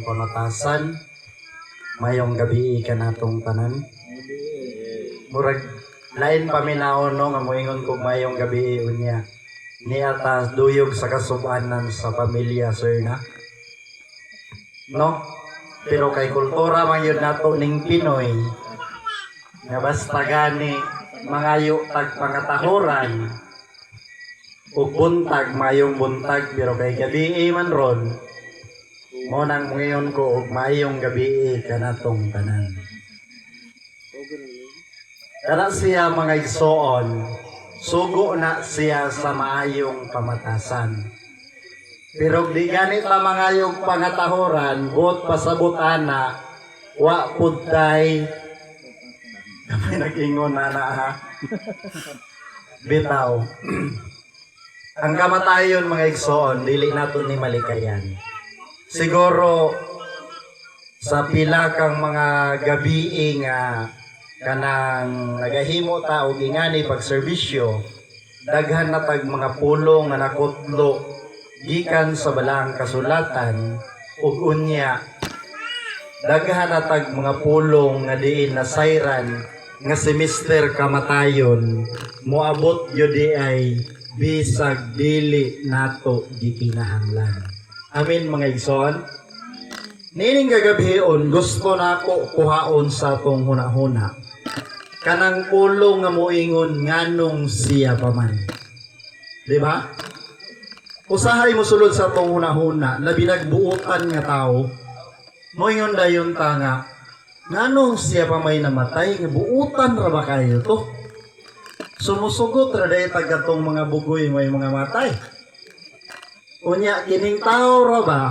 pamatasan. Mayong gabi ka natong tanan. Murag lain paminaon no nga moingon ko mayong gabi unya. Ni ata duyog sa kasubanan sa pamilya sir na. No? Pero kay kultura man yun nato ning Pinoy. Nga basta gani mangayo tag pangatahoran. Ug buntag mayong buntag pero kay gabi man ron. Mo nang ngayon ko og mayong gabi kanatong tanan. Kana siya mga igsoon, sugo na siya sa maayong pamatasan. Pero di ganit pa mangayong pangatahoran, buot pasabot ana, wa pud tay kapay nag-ingon na ha. Bitaw. Ang kamatayon mga igsoon, dili nato ni malikayan. Siguro sa pila kang mga gabi nga kanang nagahimo ta og ingani pagserbisyo, daghan na tag mga pulong nga nakutlo gikan sa balang kasulatan ug unya daghan na tag mga pulong nga diin nasayran nga semester kamatayon moabot gyud ay bisag dili nato gikinahanglan. Amin mga igsoon. Nining gagabhion gusto nako kuhaon sa tong hunahuna. Kanang pulong nga moingon nganong siya pa man. Di ba? Usahay mo sulod sa tong hunahuna, labi nagbuotan nga tao. Moingon dayon ta nga nganong siya pa may namatay nga buutan ra ba kayo to? Sumusugot ra day tagatong mga bugoy may mga matay. Unya kining tao ra ba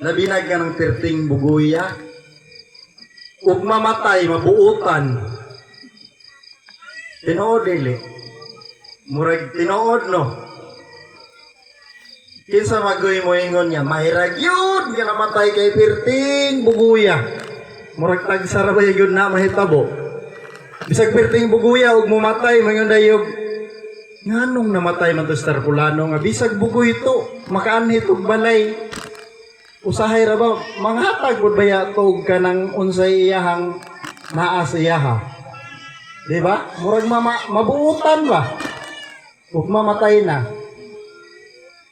labinag ka ng perting buguya ug mamatay mabuutan. Tinuod dili. Murag tinuod no. Kinsa magoy mo ingon niya mahirag yun nga namatay kay perting buguya. Murag tagsara ba yun na mahitabo. Bisag perting buguya ug mumatay mangon dayog nganong namatay man to sa tarpulano nga bisag bugoy ito makaanhit og balay. Usahay ra ba manghatag pud baya tog kanang unsay iyahang naa sa iyaha. Di ba? Murag mabuutan ba? Ug mamatay na.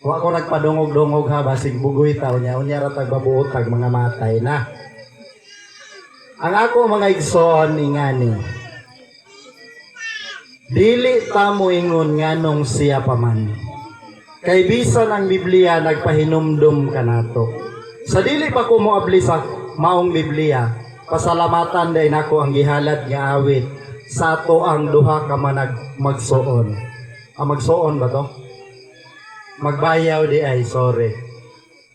Wa ko nagpadungog-dungog ha basig bugoy taw niya unya ra tag mabuutag mga matay na. Ang ako mga igsoon ingani. Dili ta mo ingon nganong siya pa man. Kay bisan ang Biblia nagpahinumdum kanato. Sa dili pa ko moabli sa maong Biblia, pasalamatan day nako ang gihalad nga awit sa ato ang duha ka manag magsuon. Magsuon ba to? Magbayaw di ay sorry.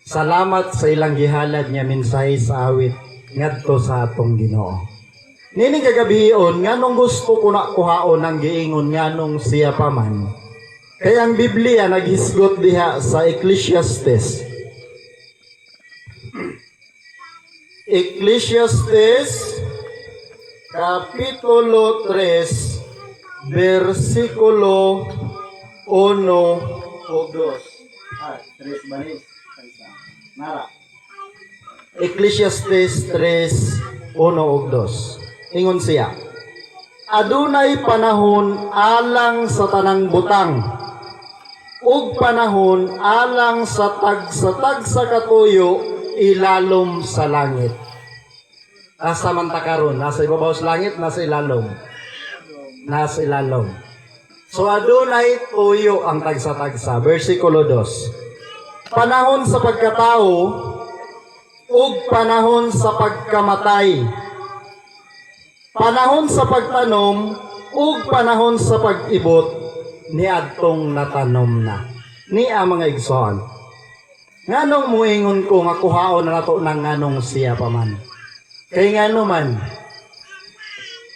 Salamat sa ilang gihalad nga mensahe sa awit ngadto sa atong Ginoo. Nining kagabion nganong gusto ko na kuhaon ang giingon nganong siya pa man. Kaya ang Biblia naghisgot diha sa Ecclesiastes. Ecclesiastes Kapitulo 3 Versikulo 1 o 2. 3 banis. Nara. Ecclesiastes 3 1 o 2. Ingon siya, adunay panahon alang sa tanang butang, ug panahon alang sa tagsa katuyo ilalom sa langit. Asa man ta karon? Nasa ibabaw sa langit, nasa ilalom. Nasa ilalom. So adunay tuyo ang tagsa-tagsa. Versikulo 2. Panahon sa pagkatao, ug panahon sa pagkamatay. Panahon sa pagtanom ug panahon sa pag-ibot ni adtong natanom na. Ni mga igsoon. Nganong muingon ko nga kuhaon na nato nang nganong siya pa man. Kay ngano man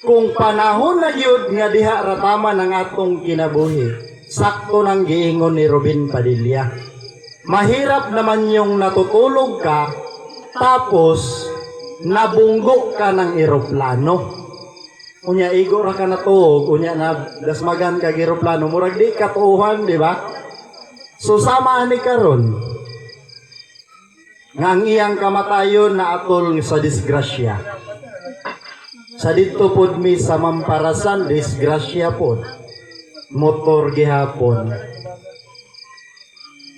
kung panahon na gyud nga diha ratama ng atong kinabuhi, sakto nang giingon ni Robin Padilla. Mahirap naman yung natutulog ka tapos nabunggo ka ng eroplano. Unya igo ra ka natuog, unya na dasmagan ka eroplano, murag di katuuhan, di ba? So sama ani karon. nga ang iyang kamatayon na atol sa disgrasya. Sa dito pod mi sa mamparasan, disgrasya pod. Motor gihapon.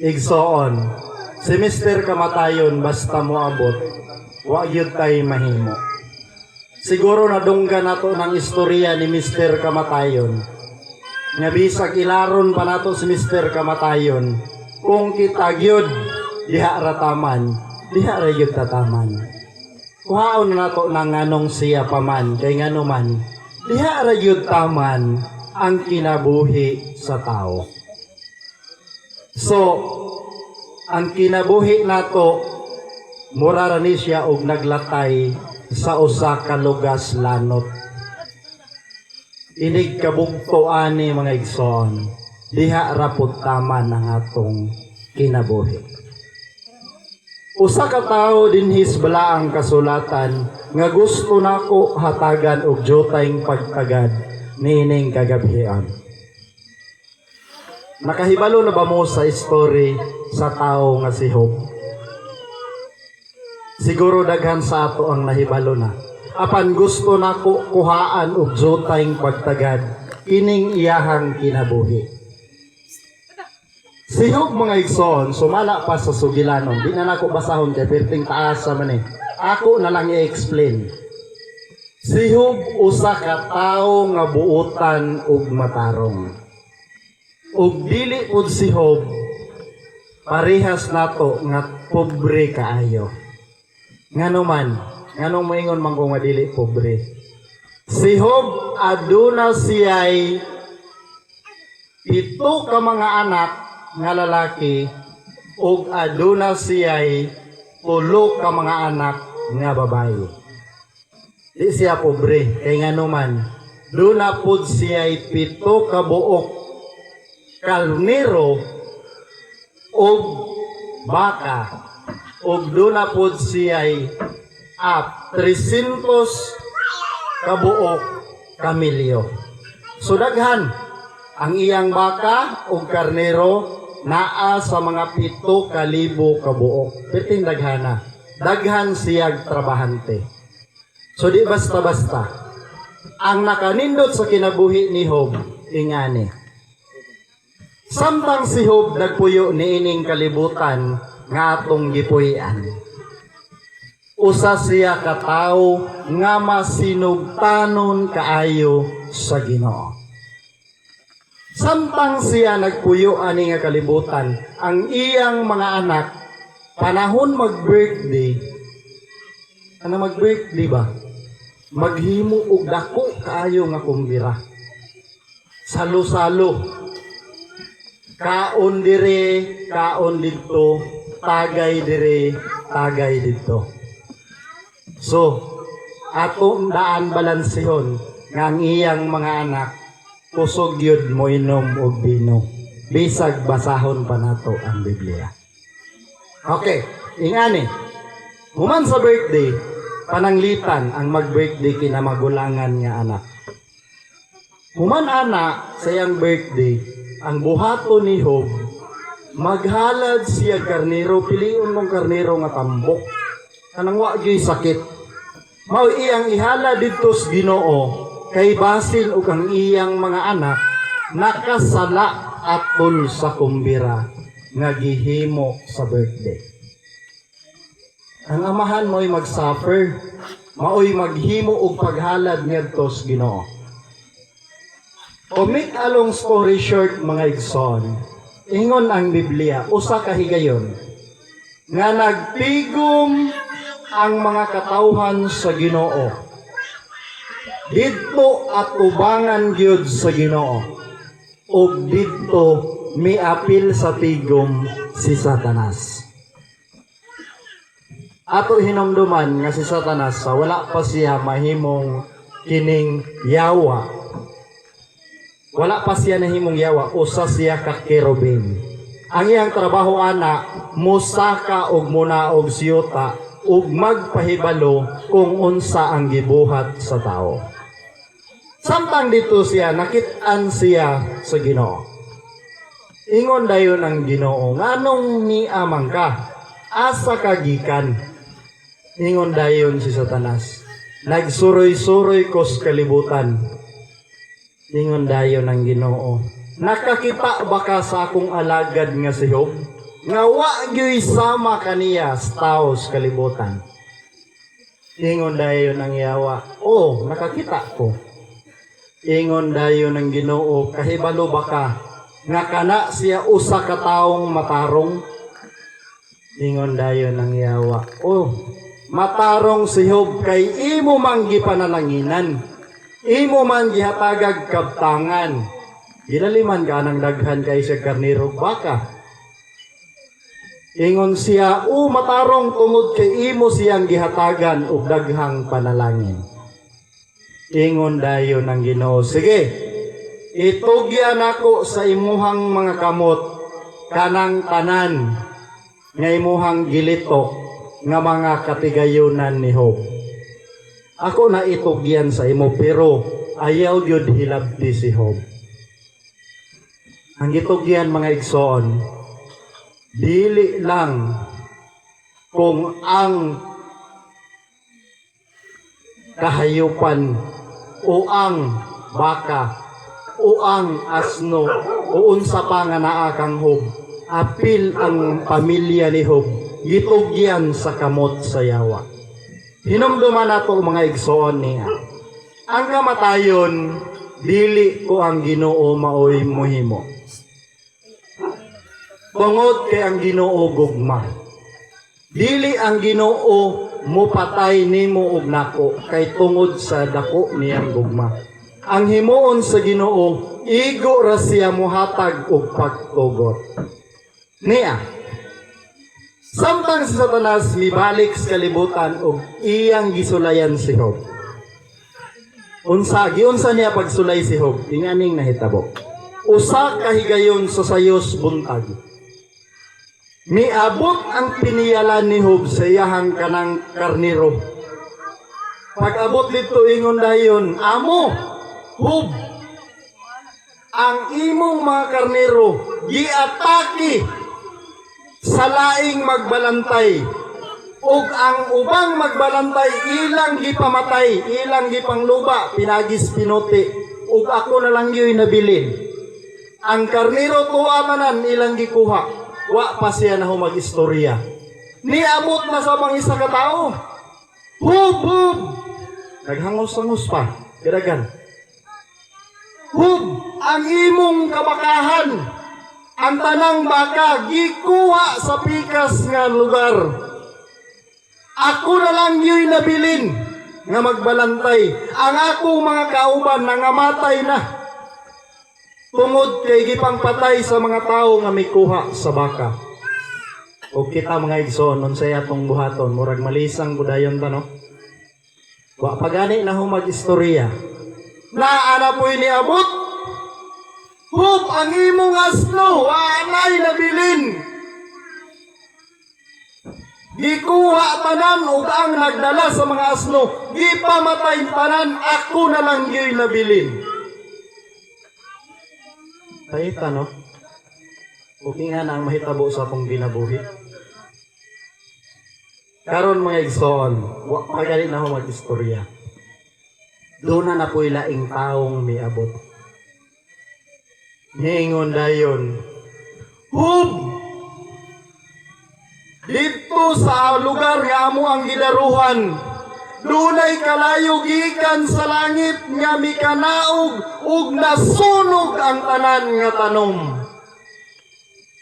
Igsoon, si Mr. Kamatayon basta mo abot, wa gyud tay mahimo. Siguro nadunggan nato ng istorya ni Mr. Kamatayon. Nga bisag ilaron pa nato si Mr. Kamatayon, kung kita gyud diha rataman, diha ra gyud tataman. Kuhaon na nato ng nganong siya paman, kay ngano man, diha ra gyud taman ang kinabuhi sa tao. So, ang kinabuhi nato, mura ra ni siya og naglatay sa usa ka lugas lanot. Inig kabugto ani mga igsoon, diha ra pud taman ang atong kinabuhi. Usa ka tawo dinhis bala ang kasulatan nga gusto nako hatagan og jotayng pagtagad nining kagabihan. Nakahibalo na ba mo sa story sa tao nga si Job? Siguro daghan sa ato ang nahibalo na. Apan gusto nako kuhaan og jotayng pagtagad kining iyahang kinabuhi. Si Job mga igsoon, sumala pa sa sugilanon. Di na nako basahon kay perting taasa man eh. Ako na lang i-explain. Si Job usa ka tawo nga buotan og matarong. Ug dili pud si Job parehas nato nga pobre kaayo. Ngano man, nganong moingon man ko nga dili pobre. Si Job aduna siyay 7 ka mga anak nga lalaki ug aduna siyay 3 ka mga anak nga babae. Di siya pobre kay ngano man, duna pud siyay 7 ka buok karnero ug baka ug duna pud siyay 300 kabuok kamilyo. So daghan ang iyang baka ug karnero naa sa mga 7,000 kabuok. Perting daghana. Daghan siyag trabahante. So di basta-basta. Ang nakanindot sa kinabuhi ni Job ingani. Samtang si Job nagpuyo niining kalibutan nga atong gipuy-an. Usa siya ka tawo nga masinugtanon kaayo sa Ginoo. Samtang siya nagpuyo ani nga kalibutan, ang iyang mga anak panahon mag-birthday. Ano mag-birthday ba? Maghimo og dako kaayo nga kumbira. Salo-salo. Kaon dire, kaon dito, tagay dire, tagay dito. So, atong daan balansihon nga ang iyang mga anak kusog yun mo inom og bino. Bisag basahon pa nato ang Biblia. Okay, ingani. Human sa birthday, pananglitan ang mag-birthday kinamagulangan nga anak. Human ana sa iyang birthday, ang buhato ni Job, maghalad siya karnero, piliun mong karnero nga tambok. Kanang wa gyud sakit. Mao iyang ihala didto sa Ginoo kay basin ug ang iyang mga anak nakasala atol sa kumbira nga gihimo sa birthday. Ang amahan mo'y mag-suffer, mao'y maghimo og paghalad ngadto sa Ginoo. To make a long story short mga igsoon, ingon ang Biblia, usa ka higayon nga nagtigom ang mga katawhan sa Ginoo. Didto atubangan gyud sa Ginoo. Ug didto miapil sa tigom si Satanas. Ato hinumduman nga si Satanas sa wala pa siya mahimong kining yawa. Wala pa siya nahimong yawa, usa siya ka kerubin. Ang iyang trabaho ana, musaka og munaog siyota ug magpahibalo kung unsa ang gibuhat sa tao. Samtang dito siya, nakit-an siya sa Ginoo. Ingon dayon ang Ginoo, nganong niamang ka? asa kagikan. Ingon dayon si Satanas, nagsuroy-suroy ko sa kalibutan. Ingon dayon ang Ginoo, nakakita ba ka sa akong alagad nga si Job? Nga wa gyoy sama kaniya sa tao sa kalibutan. Ingon dayon ang Yawa, oh, nakakita ko. Ingon dayon ang Ginoo, kahibalo ba ka nga kana siya usa ka taong matarong? Ingon dayon ang Yawa, oh, matarong si Job kay imo man gipanalanginan, imo man gihatagag kabtangan. Ginaliman ka ng daghan kay siya karnero baka. Ingon siya, o matarong tungod kay imo siyang gihatagan og daghang panalangin. Ingon dayon ang Ginoo, sige, itugyan ako sa imuhang mga kamot kanang tanan nga imuhang gilitok nga mga katigayunan ni Job. Ako na itugyan sa imo pero ayaw gyud hilabti si Job. Ang gitugyan mga igsoon, dili lang kung ang kahayupan o ang baka o ang asno o unsa pa nga naa kang Job, apil ang pamilya ni Job gitugyan sa kamot sa Yawa. Hinumduman nato mga igsoon niya, ang kamatayon dili ko ang Ginoo maoy mohimo. Tungod kay ang Ginoo gugma. Dili ang Ginoo mupatay nimo og nako kay tungod sa dako niyang gugma. Ang himuon sa Ginoo, igo ra siya mohatag og pagtugot. Niya, samtang si Satanas mibalik sa kalibutan og iyang gisulayan si Job. Giunsa niya pagsulay si Job, tinganing nahitabo. Usa ka higayon sa sayos buntag. Miabot ang piniyalan ni Job sa iyahang kanang karniro. Pag-abot dito ingon dayon, amo, Job, ang imong mga karniro giatake sa laing magbalantay ug ang ubang magbalantay ilang gipamatay, ilang gipangluba, pinagis pinuti ug ako na lang yoy nabilin. Ang karniro tuwa manan ilang gikuha. Wa pa siya na mag-istorya. Niabot na sa mga isa ka tao. Hub, hub! Naghangos-angos pa. Giragan. Hub! Ang imong kabakahan, ang tanang baka, gikuha sa pikas nga lugar. Ako na lang yo'y nabilin nga magbalantay. Ang akong mga kauban nangamatay na. Tungod kay gipang patay sa mga tao nga may kuha sa baka. O kita mga igsoon, unsay atong buhaton, murag malisang budayon ta, no? Wa pagani na humag-istorya. Naana po'y niabot. Hub, ang imong asno, anay nabilin. Gikuha tanan ug ang nagdala sa mga asno, gipamatay tanan, ako na lang yo'y nabilin. Kahita, no? Okay nga na ang mahitabo sa akong ginabuhi. Karon mga igsoon, magaling na ako mag-istorya. Doon na po'y laing taong miabot. Niingon dayon, Hub! Dito sa lugar nga amo ang gidaruhan, dunay kalayo gikan sa langit nga mikanaog ug nasunog ang tanan nga tanom.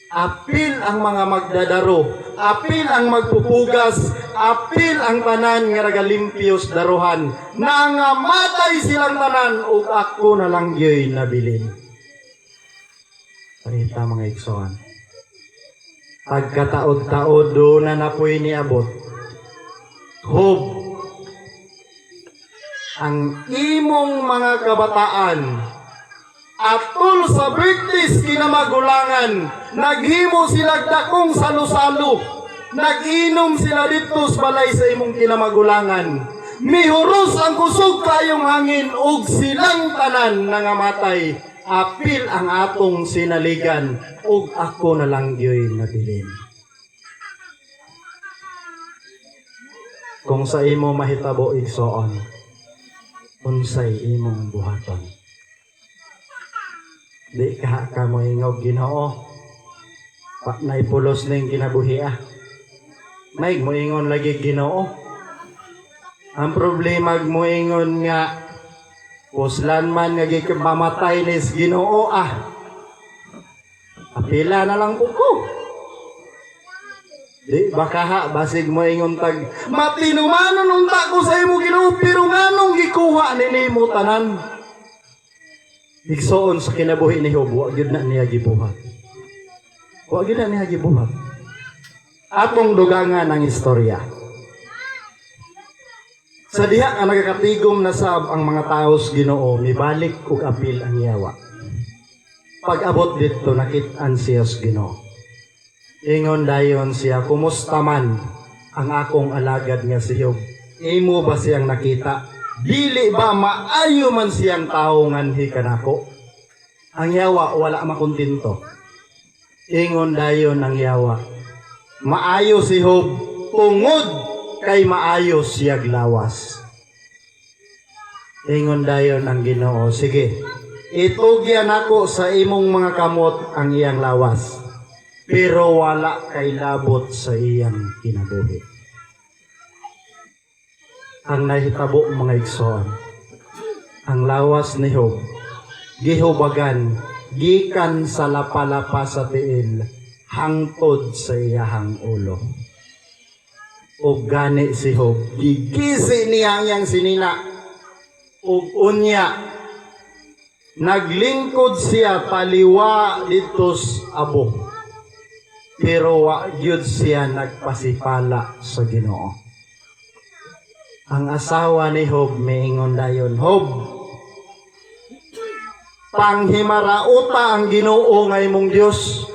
Apil ang mga magdadaro, apil ang magpupugas, apil ang tanan nga nagalimpyos daruhan. Nangamatay silang tanan ug ako na lang gyoy nabilin. Panita mga igsoon. Pagkataod-taod doon na po'y niabot. Hub, ang imong mga kabataan atol sa British kinamagulangan, naghimo sila dakong salo-salo, nag-inom sila dito sa balay sa imong kinamagulangan. Mihuros ang kusog kayong hangin ug silang tanan nangamatay. Apil ang atong sinaligan ug ako na lang gyoy nabilin. Kung sa imo mahitabo igsoon, unsay imong buhaton. Di ka mo ingog Ginoo. Naipulos na yung kinabuhi May mo ingon lagi Ginoo. Ang problema mo ingon nga puslan man nga gimamatay nis Ginoo apila na lang ko. Di baka basig mo ingon tag matinumanon unta ko sa imo Ginoo pero nganong gikuha nimo tanan. Igsoon sa kinabuhi ni Job, wa gyud na niya gibuhat. Wa gyud na niya gibuhat. Atong dugangan ang istorya. Sa diha nga nagakatigom na sab ang mga taos Ginoo, mibalik og apil ang yawa. Pag-abot dito nakit-an siya sa Ginoo. Ingon dayon siya, kumusta man ang akong alagad nga si Job? Imo ba siyang nakita? Dili ba maayo man siyang tao nganhi kanako? Ang yawa wala makontento. Ingon dayon ang yawa, maayo si Job tungod kay maayo siya lawas. Ingon dayon ang Ginoo, sige, itugyan ako sa imong mga kamot ang iyang lawas, pero wala kay labot sa iyang kinabuhi. Ang nahitabo mga igsoon, ang lawas ni Job, gihubagan, gikan sa lapalapa sa tiil, hangtod sa iyahang ulo. O gani si Job, gigisi niya ang sinina, o unya, naglingkod siya taliwa ditos abo, pero wa gyud siya nagpasipala sa Ginoo. Ang asawa ni Job miingon dayon, Job, panghimarauta ang Ginoo nga imong Dios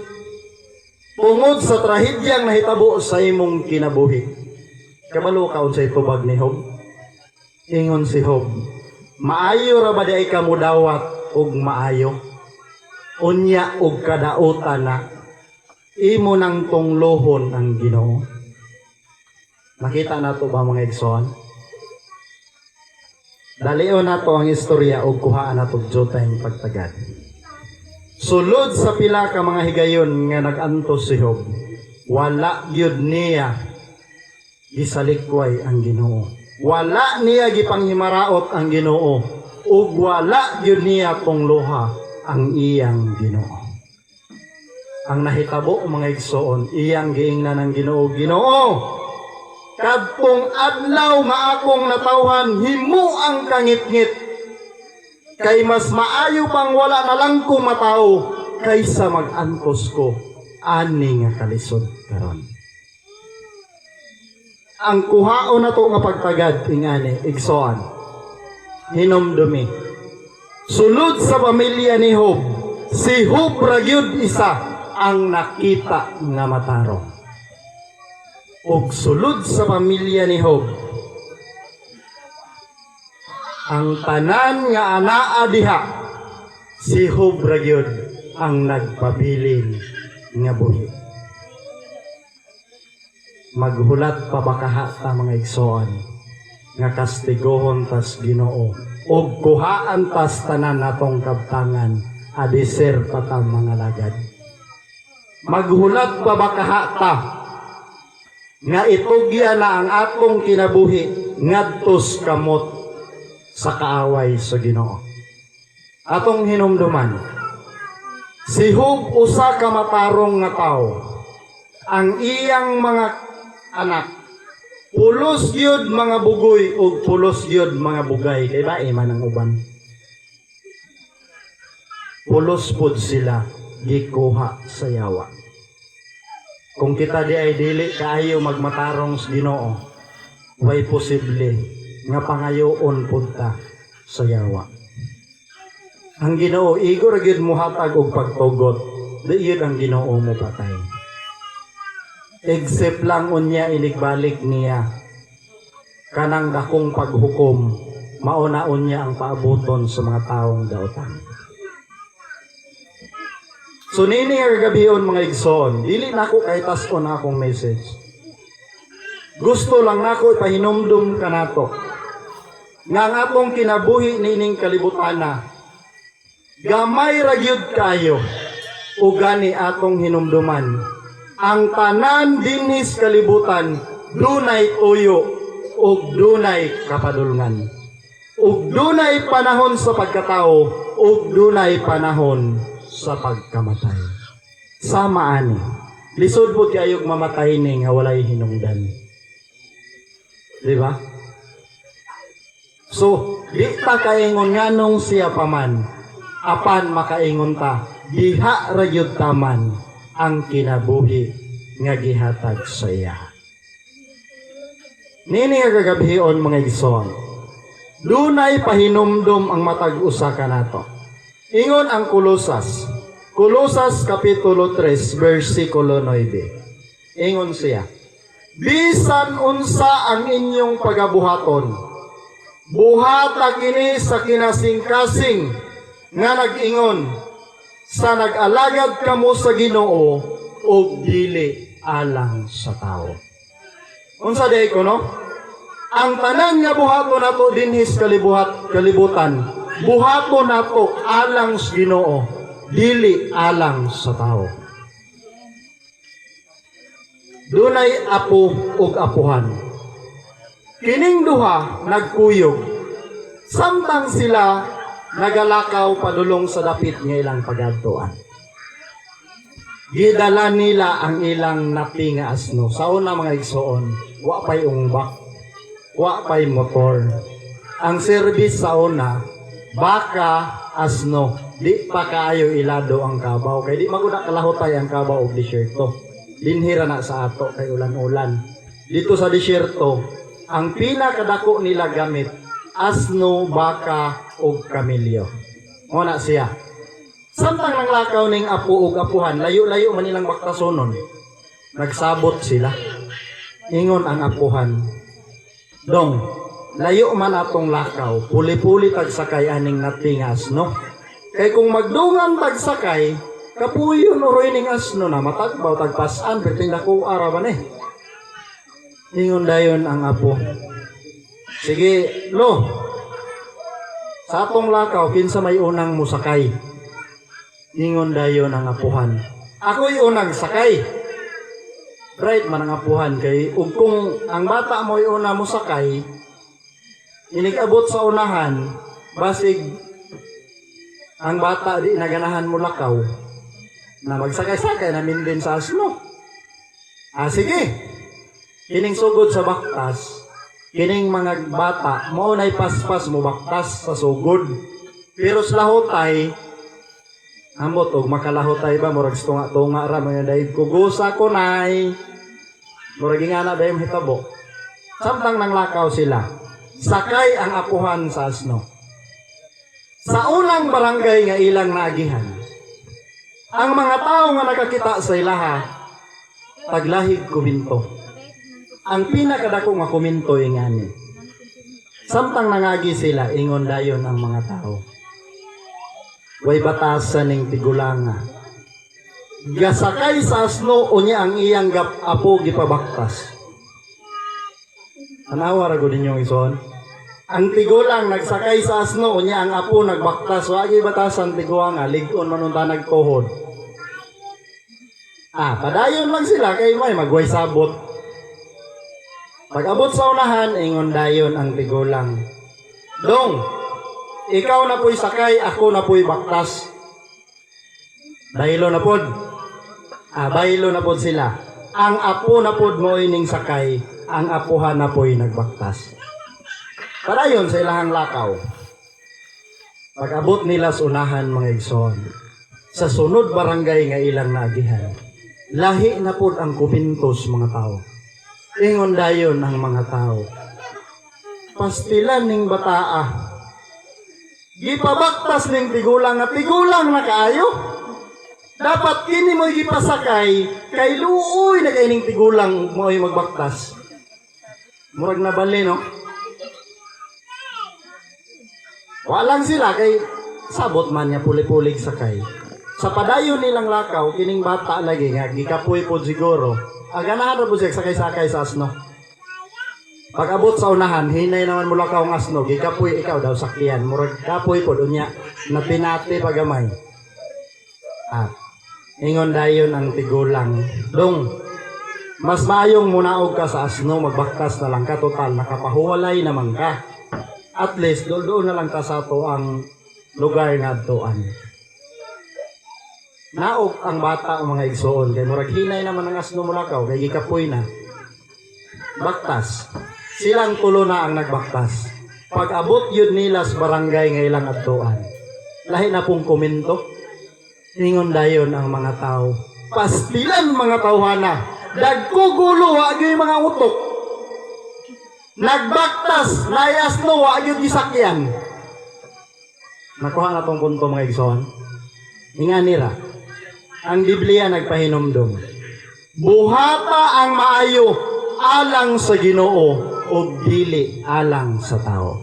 tungod sa trahedyang nahitabo sa imong kinabuhi. Kabalo ka unsay tubag ni Job? Ingon si Job, maayo ra ba di ay kamo dawat og maayo? Unya og kadautan na imo nang tunglohon ang Ginoo. Nakita nato ba mga igsoon? Dalion nato ang istorya o kuhaan nato jotay pagtagad. Sulod sa pila ka mga higayon nga nag-antos si Job, wala gyud niya gisalikway ang Ginoo. Wala niya gipanghimaraot ang Ginoo ug wala gyud niya tungloha ang iyang Ginoo. Ang nahitabo mga igsoon, iyang giingnan ng Ginoo, Ginoo, kadtong adlaw nga akong natawhan, himo ang kangit-ngit. Kay mas maayo pang wala na lang ko matao kaysa mag-antos ko ani nga kalisod karon. Ang kuhaon na to nga pagtagad ingani igsoon. Hinumdumi. Sulod sa pamilya ni Job, si Job ra gyud isa ang nakita nga matarong. Og sulod sa pamilya ni Job, ang tanan nga anaa diha, si Job ra gyud ang nagpabilin nga buhi. Maghulat pa bakaha ta mga igsoon nga kastigohon tas Ginoo og kuhaan tas tanan natong kabtangan adiser pa ta mga lagad. Maghulat pa bakaha ta nga itugya na ang atong kinabuhi ngadtos kamot sa kaaway sa Ginoo. Atong hinumduman, si Job usa ka matarong nga tawo. Ang iyang mga anak, pulos gyud mga bugoy ug pulos gyud mga bugay. Kay ba man ang uban? Pulos pud sila gikuha sa yawa. Kung kita di ay dili kaayo magmatarong sa Ginoo, way posible nga pangayoon punta sa yawa. Ang Ginoo igor gyud mohatag og pagtugot, di yun ang Ginoo mo patay. Except lang unya inigbalik niya kanang dakong paghukom, mauna unya ang paabuton sa mga taong daotan. So nini nga gabion mga igsoon, dili na ako kay tason akong message. Gusto lang nako ipahinumdum kanato nga ang atong kinabuhi nining kalibutana gamay ra gyud kayo ug gani atong hinumduman ang tanan dinhis kalibutan dunay tuyo ug dunay kapadulngan ug dunay panahon sa pagkatao ug dunay panahon sa pagkamatay. Sama ani lisod pud kayog mamatay ning nga walay hinungdan. Di ba? So, di ta kaingon nganong siya paman, apan makaingon ta, diha ra gyud taman ang kinabuhi nga gihatag sa iya. Nini nga gagabhion mga igsoon, dunay pahinumdom ang matag usa kanato. Ingon ang Kolosas kapitulo 3 bersikulo 9. Ingon siya, bisan unsa ang inyong pagabuhaton, buhata kini sa kinasing-kasing nga nag-ingon, sa nag-alagad kamo sa Ginoo ug dili alang sa tao. Unsa day ko no? Ang tanan nga buhaton nato dinhis kalibutan, buhaton nato alang sa Ginoo, dili alang sa tao. Dunay apo ug apuhan. Kining duha nagkuyog. Samtang sila nagalakaw padulong sa dapit nga ilang pagadtuan. Gidala nila ang ilang napi nga asno. Sa una mga igsoon, wa pay ungbak, wa pay motor. Ang service sa una, baka, asno, di pa kaayo ilado ang kabaw. Kay di maguna kalahutay ang kabaw og disyerto. Dinhira na sa ato kay ulan-ulan. Dito sa disyerto, ang pinakadako nila gamit, asno, baka, ug kamilyo. Muna siya. Samtang nang lakaw ning apo ug apuhan, layo-layo man nilang baktasonon. Nagsabot sila. Ingon ang apuhan, dong, layo man atong lakaw, puli-puli tagsakay aning napi nga asno. Kay kung magdungan tagsakay, kapuyon uroy ning asno na matagbaw tagpasan perting dako araban eh. Ingon dayon ang apo, sige lo, sa atong lakaw kinsa may unang musakay. Ingon dayon ang apuhan, ako'y unang sakay. Right man ang apuhan kay ug kung ang bata mo'y una musakay, inig-abot sa unahan, basig ang bata di naganahan mo lakaw na magsakay-sakay namin din sa asno. Sige. Kining sugod sa baktas, kining mga bata, mo na'y paspas mo baktas sa sugod. Pero sa lahotay, ambot og makalahotay ba, murag tunga-tunga ra, mga daig kugusa ko na'y, murag ingana ba yung hitabo. Samtang nang lakaw sila, sakay ang apuhan sa asno. Sa unang barangay nga ilang naagihan, ang mga tao nga nakakita sa ilaha, taglahig kuminto. Ang pinakadako nga kuminto ingani. Samtang nangagi sila, ingon dayon ang mga tao. Way batasan ning tigulanga. Gasakay sa asno unya ang iyang apo gipabaktas. Tanawa ra gud ninyong ison. Ang tigulang nagsakay sa asno unya ang apo nagbaktas. Wagi batasan tiguanga, lig-on man unta nagtuhod. Padayon lang sila kay may magway sabot. Pag-abot sa unahan, ingon dayon ang tigulang, dong, ikaw na po'y sakay, ako na po'y baktas. Baylo na pod. Baylo na pod sila. Ang apo na pod mo ining sakay, ang apuhan na po'y nagbaktas. Padayon sa ilahang lakaw. Pag-abot nila sa unahan, mga igsoon, sa sunod barangay nga ilang naagihan, lahi na pod ang kumintos mga tao. Ingon dayon ang mga tao, pastilan ning bataa, gipabaktas ning tigulang na kaayo. Dapat kini mo gipasakay, kay luoy na kay ning tigulang mo'y magbaktas. Murag na bali, no? Walang sila, kay sabot man niya puli-pulig sakay. Sa padayon nilang lakaw, kining bata lagi nga, gikapoy po siguro, ganahan na po siya sakay-sakay sa asno. Pag abot sa unahan, hinay naman mula ka ang asno, gikapoy ikaw daw sakyan. Murag kapoy po doon niya, napinati pagamay. Ingon dayon ang tigulang. Dong, mas maayong munaog ka sa asno, magbaktas na lang ka, total, nakapahuwalay naman ka. At least, doon na lang ka sa to ang lugar nga doon. Naog ang bata ang mga igsoon, kay murag hinay naman ang asno mula ka, kay gikapoy na. Baktas. Silang tulo na ang nagbaktas. Pag abot yun nila sa barangay ng ilang adtuan, lahi na pong komento, ingon dayon ang mga tao. Pastilan mga tawhana, dagkugulo wag yung mga utok. Nagbaktas, layasno, wag yung gisakyan. Nakuha na tong punto mga igsoon. Inganira, ang Biblia nagpahinumdum. Buhata ang maayo alang sa Ginoo o dili alang sa tao.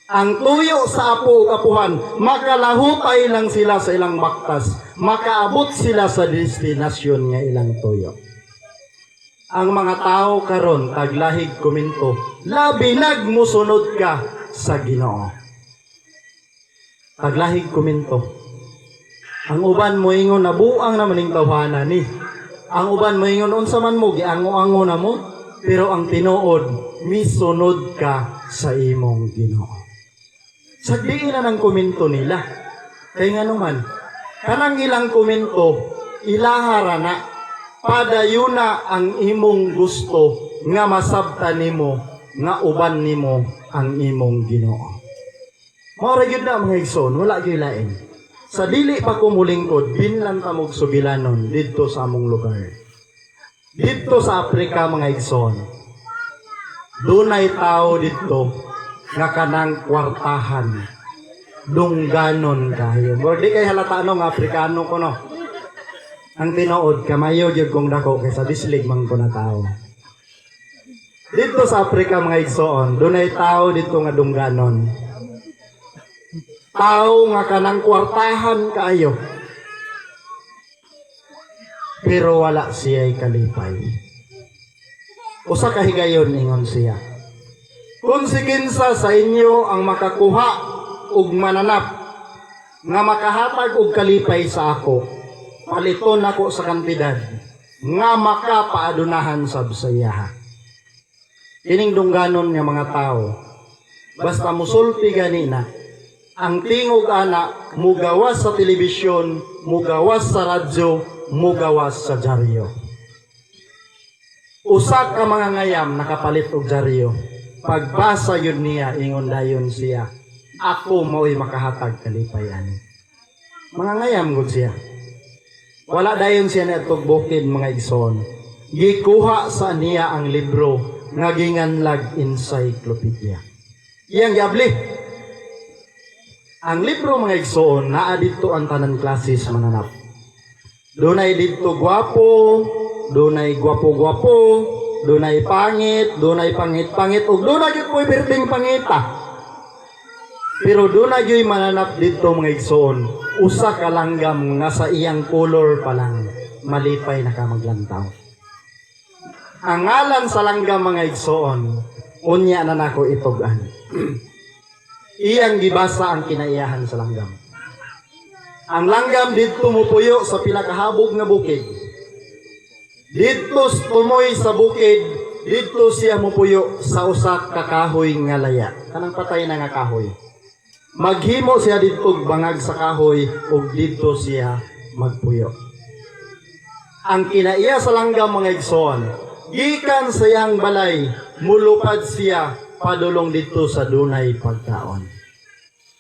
Ang tuyo sa apo-apuhan, makalahutay lang sila sa ilang baktas, makaabot sila sa destinasyon nga ilang tuyo. Ang mga tao karon taglahig komento, labi nagmusunod ka sa Ginoo. Taglahig komento. Ang uban mo ingon nabuang naman ning tawhana ni. Ang uban mo ingon unsa man mo giango-ango na mo, pero ang tinuod misunod ka sa imong Ginoo. Sagdiin na ng komento nila. Kaya nga naman, kanang ilang komento, ilahara na, padayuna ang imong gusto nga masabta nimo, nga uban nimo ang imong Ginoo. Mao gyud na mga igsoon, wala gyud lain. Sa dili pa ko mulingkod, binlan ta mog sugilanon didto sa among lugar. Didto sa Afrika mga igsoon. Dunay tao didto nga kanang kwartahan. Dungganon kayo. Mo di kay halata no nga Afrikano ko no. Ang tinuod kamayo gyud kong dako kaysa dislig man ko na tao. Dito sa Afrika mga igsoon, dunay tao dito nga dungganon. Tao nga kanang kwartahan kayo. Pero wala siya'y kalipay. Usa ka higayon ingon siya. Kung sikinsa sa inyo ang makakuha ug mananap nga makahatag og kalipay sa ako, paliton ako sa kantidad nga makapaadunahan sab sa iya. Kining dungganon nga mga tao, basta musulti ganina, ang tingog ana mugawas sa telebisyon, mugawas sa radyo, mugawas sa dyaryo. Usa ka mga ngayam nakapalit og dyaryo. Pagbasa yun niya, ingon dayon siya, ako mo'y makahatag kalipayan. Mga ngayam gud siya. Wala dayon siya na bukid mga igsoon. Gikuha sa niya ang libro nga ginganlag encyclopedia. Iyang giabli. Ang libro mga igsoon, naa dito ang tanan klases mananap. Dunay dito gwapo, dunay gwapo-gwapo, dunay pangit, dunay pangit-pangit, ug dunay gyud ko'y berdeng pangita. Pero dunay gyud mananap dito mga igsoon, usa ka langgam nga sa iyang color pa lang, malipay na ka maglantaw. Ang ngalan sa langgam mga igsoon, unya na nako itugan. Iyang gibasa ang kinaiyahan sa langgam. Ang langgam dito mupuyo sa pinakahabog nga bukid. Dito tumoy sa bukid, dito siya mupuyo sa usa ka kahoy nga laya. Kanang patay na nga kahoy. Maghimo siya dito bangag sa kahoy ug dito siya magpuyo. Ang kinaiya sa langgam mga igsoon, gikan sa iyang balay, mulupad siya padulong dito sa dunay pagkaon.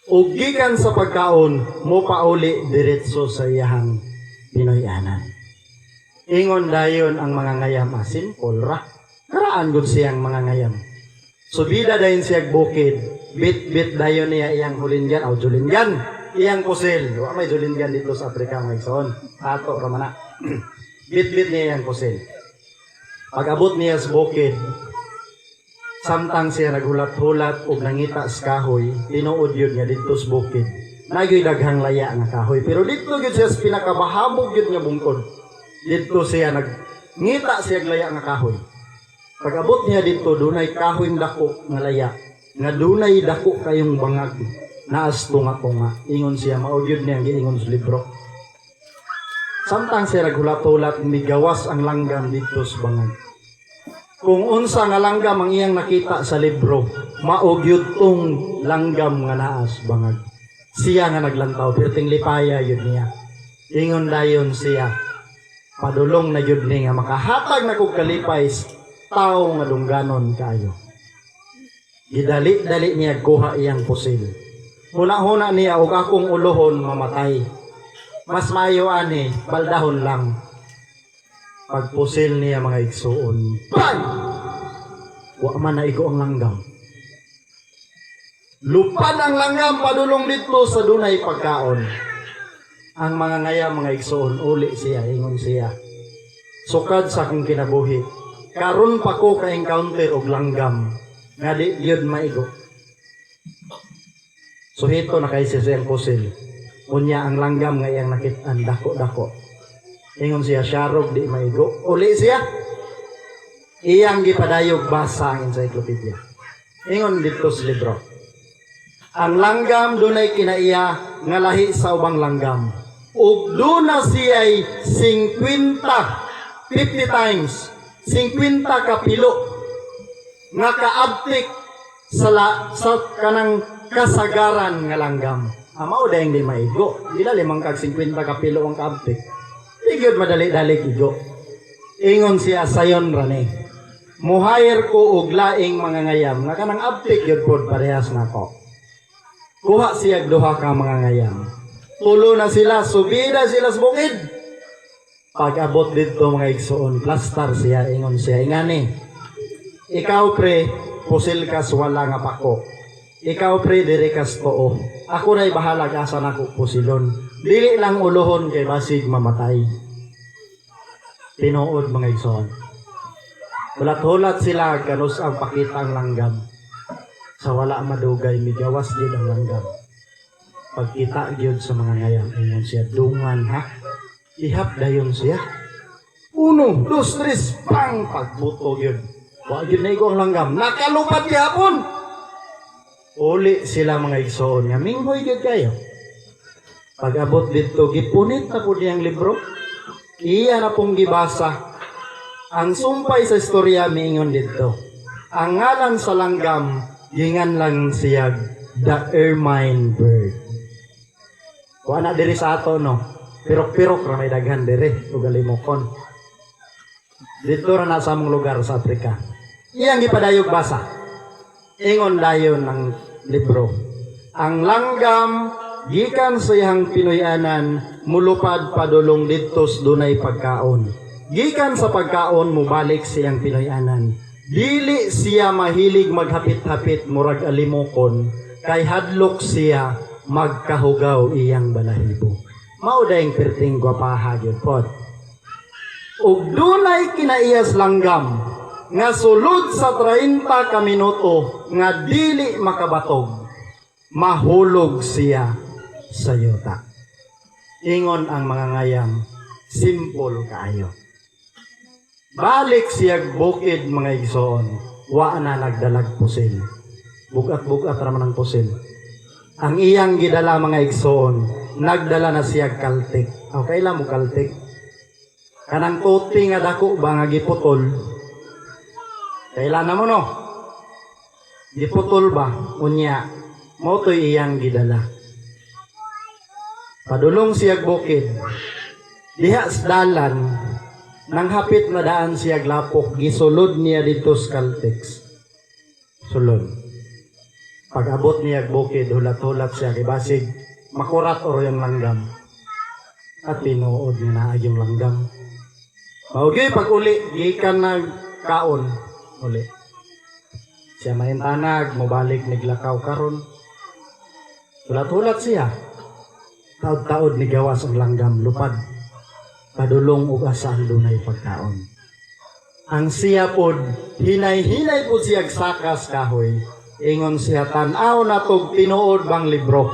Ug gikan sa pagkaon, mo pauli diretso sa iyang Pinoyanan. Ingon dayon ang mga ngayam, simple ra. Karaan gud siyang mga ngayam. Subida dayon siya bukid, bit-bit dayon niya iyang hulinggan o julinggan, iyang pusil. Wa may julinggan dito sa Afrika mga igsoon. Ato ra man na. Bit-bit niya iyang pusil. Pag abot niya sa bukid, samtang siya naghulat-hulat ug nangita sa kahoy, tinuod yun nga dito sa bukid. Nagyoy daghang laya nga kahoy. Pero dito yun siya sa pinakabahabog yun nga bungkod. Dito siya nagngita siya laya nga kahoy. Pag-abot niya dito, dunay kahoy dako nga laya, nga dunay dako kayong bangag, naas tunga-tunga. Ingon siya, maugyod niya ang giingon sa libro. Samtang siya naghulat-hulat, migawas ang langgam dito sa bangag. Kung unsa nga langgam ang iyang nakita sa libro, maugyod tong langgam nga naas bangag. Siya nga naglantaw, perting lipaya yun niya. Ingon dayon siya, padulong na yun niya, makahatag na kong kalipay, tao nga dungganon kayo. Gidali-dali niya kuha iyang pusil. Huna-huna niya, og akong ulohon mamatay. Mas maayo ani, baldahon lang. Pagpusil niya mga igsuon, bang! Wa man naigo ang langgam. Lupad ang langgam padulong dito sa dunay pagkaon. Ang mga ngaya mga igsuon, uli siya, ingon siya. Sukad sa akong kinabuhi. Karon pa ko ka-encounter og langgam. Nga di yun maigo. So hito na kay siya ang pusil. Unya ang langgam nga iyang nakitaan, dako-dako. Ingon siya, syarog di maigo. Uli siya. Iyang gipadayog basa ang encyclopedia. Ingon dito sa libro. Ang langgam dunay kinaiya nga lahi sa ubang langgam. Ug duna siya'y 50 times, 50 kapilo nga kaabtik sa kanang kasagaran nga langgam. Amao dayang di maigo. Dila limang kag 50 kapilo ang kaabtik. Igyod madali-dali igo. Ingon siya sayon rani. Muhayar ko og laing mga ngayam nga kanang abtik gyud pod parehas nako. Kuha siya duha ka mga ngayam. Tulo na sila, subida sila sa bukid. Pag-abot dito mga igsuon, plastar siya, ingon siya, ingani. Ikaw pre, pusil kas wala nga pako. Ikaw pre, diri kas too. Ako na'y bahala asa na ko pusilon. Dili lang ulohon kay basig mamatay. Tinuod mga igsoon. Hulat-hulat sila ganus ang pakita ang langgam. Sa wala madugay, migawas din ang langgam. Pagkita gyud sa mga ngayam, ingon siya, dungan ha? Ihap dayon siya. 1, 2, 3, pang! Pagbuto gyud. Wa gyud na igo ang langgam. Nakalupad gihapon! Uli sila mga igsoon nga, minghoy gyud kayo. Pag-abot dito, gipunit na po niyang libro. Iya na pong gibasa. Ang sumpay sa istorya miingon dito. Ang ngalan sa langgam, gingan lang siya, the ermine bird. Wa na diri sa ato, no? Pirok-pirok ra may daghan diri, ugalimokon. Dito ra na sa among lugar sa Afrika. Iyang gipadayog basa. Ingon dayon ng libro. Ang langgam, gikan sa iyang Pinoyanan, mulupad padulong didtos dunay pagkaon. Gikan sa pagkaon, mubalik siyang Pinoyanan. Dili siya mahilig maghapit-hapit murag alimokon, kay hadlok siya magkahugaw iyang balahibo. Mao dayeng perting gwapaha gyud pod. Ug dunay kinaiyas langgam nga sulod sa 30 ka minuto nga dili makabatog, mahulog siya sa yuta. Ingon ang mga ngayam, simple kaayo. Balik siya bukid mga igsoon, wa na nagdalag pusil. Bugat-bugat raman ang pusil. Ang iyang gidala mga igsoon, nagdala na siya kaltik. Okay lang mo kaltik. Kanang tuti nga dako ba nga giputol? Kailan mo no? Giputol ba? Unya, mo to'y iyang gidala. Padulong siya bukid. Diha sa dalan, nang hapit na daan siya glapok, gisulod niya dito sa kaltex. Sulod. Pag-abot niya bukid, hulat-hulat siya, kibasig, makurat oro yung langgam. At tinuod niya na yung langgam. Maugay, pag uli, gikan na kaon. Uli. Siya mahintanag, mabalik, naglakaw karon. Hulat-hulat siya. Taod-taod ni gawas ang langgam, lupad. Padulong ug asa ang dunay pagkaon. Ang siya pod, hinay-hinay pod siya sakas kahoy. Ingon siya, tanaw na tog tinuod bang libro.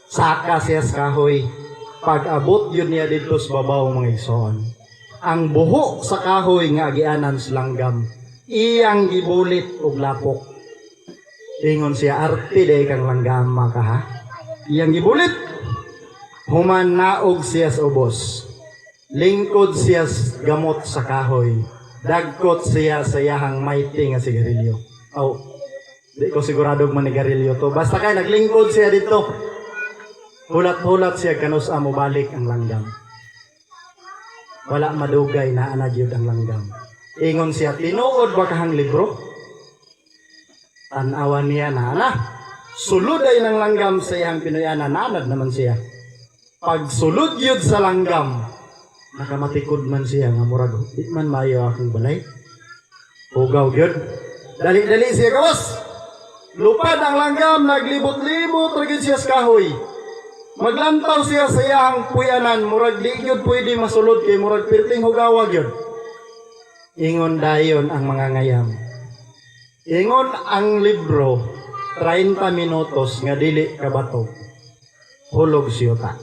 Saka siya sa kahoy. Pag-abot yun niya dito sa babaw mga igsoon. Ang buho sa kahoy nga agianan sa langgam, iyang gibulit og lapok. Ingon siya, arte day kang langgama ka ha. Iyang gibulit. Human naog siya sa ubos. Lingkod siya gamot sa kahoy. Dagkot siya sa yahang mighty nga sigarilyo. Di ko siguradong manigarilyo to. Basta kay naglingkod siya dito. Hulat-hulat siya kanus mo balik ang langgam. Wala madugay na anagyod ang langgam. Ingon siya, tinuod ba kahang libro? Tanawan niya na, sulod ay ng langgam sa iyang Pinoyana, nanad naman siya. Pag sulod yun sa langgam, nakamatikod man siya, nga murag, di man mayo akong balay. Hugaw yun. Dali-dali siya, kawas! Lupad ang langgam, naglibot-libot, ragid siya sa kahoy. Maglantaw siya sa iyang puyanan, murag di yun pwede masulod kay murag pirting hugawag yun. Ingon dayon ang mga ngayam. Ingon ang libro, 30 minutos nga dili kabato. Hulog siyota.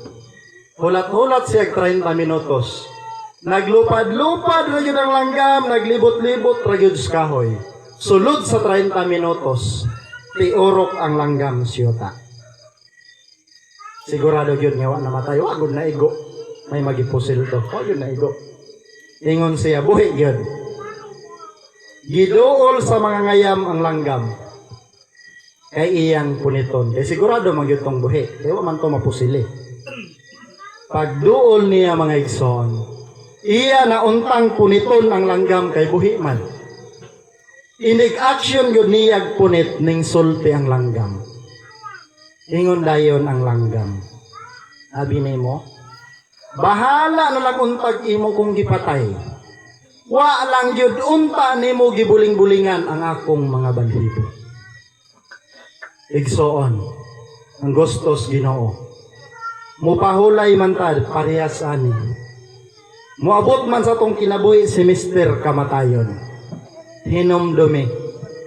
Hulat-hulat siya 30 minutos. Naglupad-lupad ra gyud ang langgam, naglibot-libot ra gyud sa kahoy. Sulod sa 30 minutos, tiurok ang langgam siyota. Sigurado gyud nga wa namatay, wa gud na igo. May magipusil to. Wa gyud na igo. Ingon siya, buhi gyud. Giduol sa mga ngayam ang langgam. Kay iyang puniton. Kay sigurado magyud tong buhi. Kaya wa man to mapusili. Pagduol niya mga igsoon, iya na untang puniton ang langgam kay buhi man. Inig-action gyud niya punit ning sulti ang langgam. Ingon dayon ang langgam. Abi nimo, bahala na lang untag imo kung gipatay. Wa lang gyud unta nimo gibuling-bulingan ang akong mga bandido. Igsoon, ang gustos Ginoo. Mupahulay man ta parehas ani. Moabot man sa tong kinabuhi si Mr. Kamatayon. Hinumdumi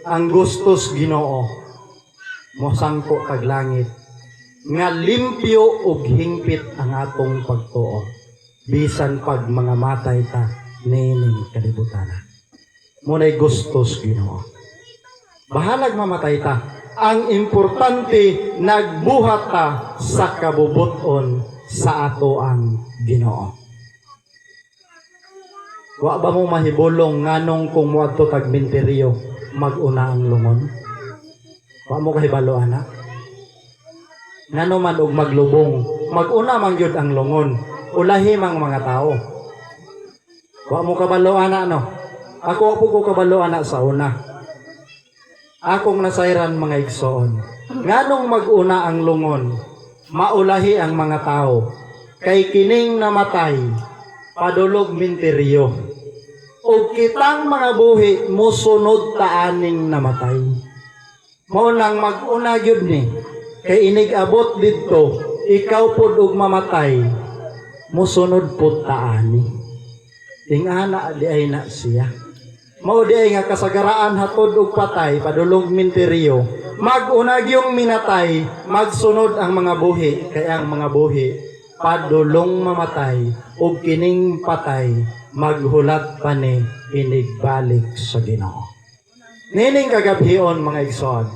ang gustos Ginoo. Mosangko kag langit nga limpyo ug hingpit ang atong pagtuo bisan pag mga matay ta nining kalibutan. Munay gustos Ginoo. Bahalag mamatay ta, ang importante nagbuhat ta sa kabubuton sa ato ang Ginoo. Wa ba mo mahibulong nganong kung moadto tag minteryo mag-una ang lungon? Wa mo kahibalo ana. Ngano man og maglubong, mag-una man gyud ang lungon. Ulahi mang mga tao. Wa mo kabalo ana no. Ako po ko kabalo ana sa una. Akong nasayran mga igsoon. Nganong mag-una ang lungon, maulahi ang mga tao. Kay kining namatay, padulog minteryo. O kitang mga buhi musunod ta aning namatay. Mao nang mag-una gyud ni kay inig abot didto ikaw pud og mamatay musunod pud ta ani. Tingana di ay na siya. Mao di ay nga kasagaraan hatod og patay padulog minteryo. Mag-una gyung minatay, magsunod ang mga buhi kay ang mga buhi padulong mamatay ug kining patay maghulat pa ni inigbalik sa Ginoo. Nining kagabhion mga igsoon,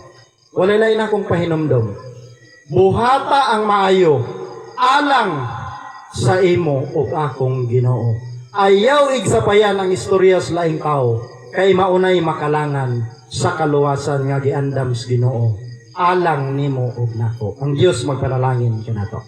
wala lain akong pahinumdom. Buhata ang maayo, alang sa imo ug akong Ginoo. Ayaw igsapayan ang istorya sa laing tao, kay maunay makalangan sa kaluwasan nga giandam sa Ginoo. Alang nimo ug nako. Ang Dios magpanalangin kanato.